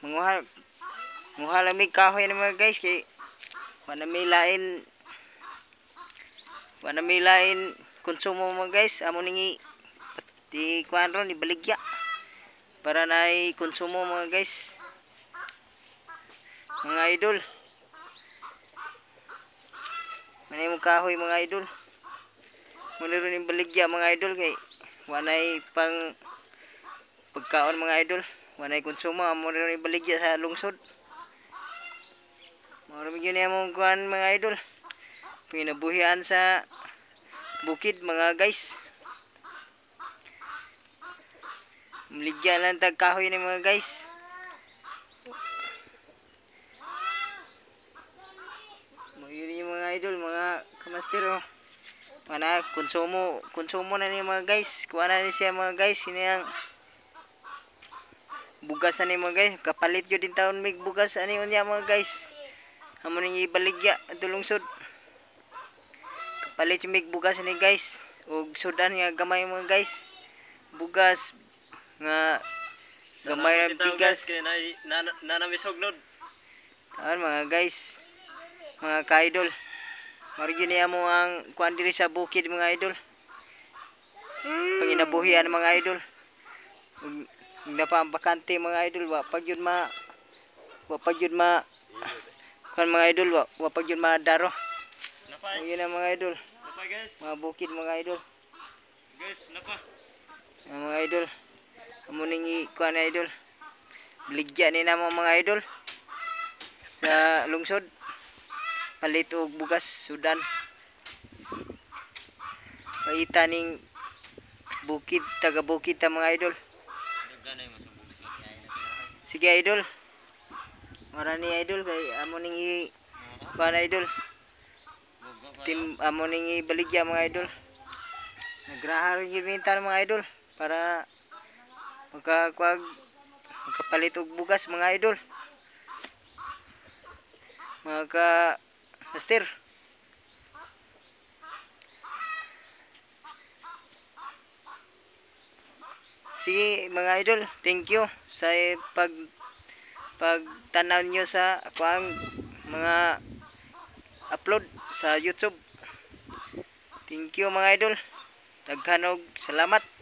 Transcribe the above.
Manguha manguha lamig kahoy ni mga guys kay wanamilain konsumo mga guys amo ningi di kuan ron ibaligya para na konsumo mga guys. Mga idol, manay mo kahoy mga idol, muna rin yung baligya mga idol kay wanay pang pagkaon mga idol, wanay konsumo amo rin yung baligya sa lungsod. Marami yun yung kuhan mga idol, pinabuhian sa bukid mga guys. Maligya lang tag kahoy ni mga guys. Yun yung mga idol, mga kamaster oh. Mana konsumo na ni mga guys. Kuha na ni siya mga guys. Ini ang bugas na ni mga guys. Kapalit yun din taon may bugas ani unya mga guys. Amo ning ibaligya ato lungsod. Kapalit yung may bugas ni guys. Og sudan nga gamay mga guys. Bugas nga gamay na bigas. Nanamisognod. Taan mga guys. Mga ka-idol, marigyan niya mo ang kuan diri sa bukid mga idol. Panginabuhian mga idol. Hindi pa ang bakante mga idol, wa pag yun ma kuan mga idol, wa pag yun ma daro. Yun ang mga idol. Mga bukid mga idol. Guys, napa. Mga idol. Amo ning kuan idol. Beligya ni namo mga idol sa lungsod. Palit og bugas sudan. Paita ning bukid, taga bukid ta mga idol. Sige idol. Marani idol kay amo ning kuan idol. Tim amo ning baligya mga idol. Nagraha rin yung mintan mga idol para magkapalit og bugas mga idol. Mga master. Sige mga idol, thank you sa pagtanaw nyo sa akong mga upload sa YouTube. Thank you mga idol. Daghan og salamat.